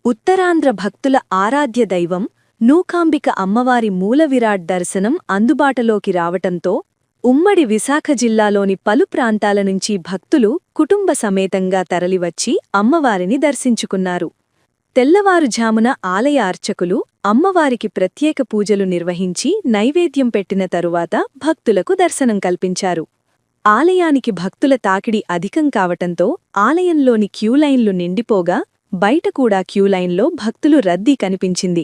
ఉత్తరాంధ్ర భక్తుల ఆరాధ్య దైవం నూకాంబిక అమ్మవారి మూలవిరాట్ దర్శనం అందుబాటులోకి రావటంతో ఉమ్మడి విశాఖ జిల్లాలోని పలు ప్రాంతాల నుంచి భక్తులు కుటుంబ సమేతంగా తరలివచ్చి అమ్మవారిని దర్శించుకున్నారు. తెల్లవారుఝామున ఆలయ అర్చకులు అమ్మవారికి ప్రత్యేక పూజలు నిర్వహించి నైవేద్యం పెట్టిన తరువాత భక్తులకు దర్శనం కల్పించారు. ఆలయానికి భక్తుల తాకిడి అధికం కావటంతో ఆలయంలోని క్యూలైన్లు నిండిపోగా బయట కూడా క్యూలైన్లో భక్తులు రద్దీ కనిపించింది.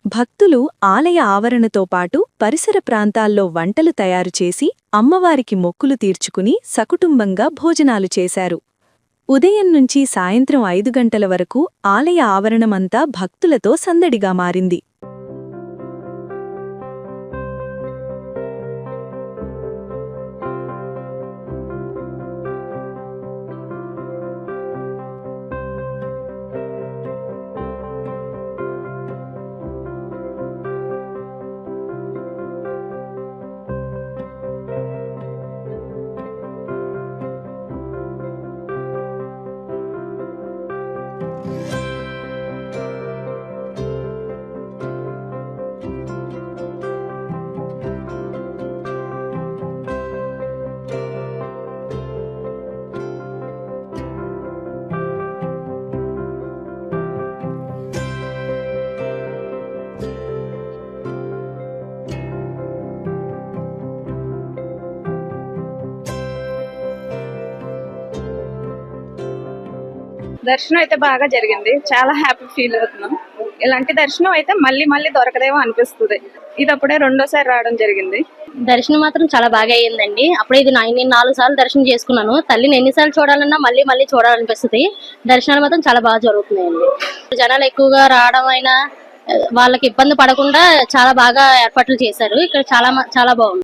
భక్తులు ఆలయ ఆవరణతో పాటు పరిసర ప్రాంతాల్లో వంటలు తయారుచేసి అమ్మవారికి మొక్కులు తీర్చుకుని సకుటుంబంగా భోజనాలు చేశారు. ఉదయం నుంచి సాయంత్రం 5 గంటల వరకు ఆలయ ఆవరణమంతా భక్తులతో సందడిగా మారింది. దర్శనం అయితే బాగా జరిగింది. చాలా హ్యాపీ ఫీల్ అవుతున్నాం. ఇలాంటి దర్శనం అయితే మళ్ళీ మళ్ళీ దొరకదేమో అనిపిస్తుంది. ఇది అప్పుడే రెండోసారి రావడం జరిగింది. దర్శనం మాత్రం చాలా బాగా అయ్యిందండి. అప్పుడే ఇది నేను 4 సార్లు దర్శనం చేసుకున్నాను. తల్లిని ఎన్నిసార్లు చూడాలన్నా మళ్ళీ మళ్ళీ చూడాలనిపిస్తుంది. దర్శనాలు మాత్రం చాలా బాగా జరుగుతున్నాయండి. జనాలు ఎక్కువగా రావడం అయినా వాళ్ళకి ఇబ్బంది పడకుండా చాలా బాగా ఏర్పాట్లు చేశారు. ఇక్కడ చాలా బాగుంది.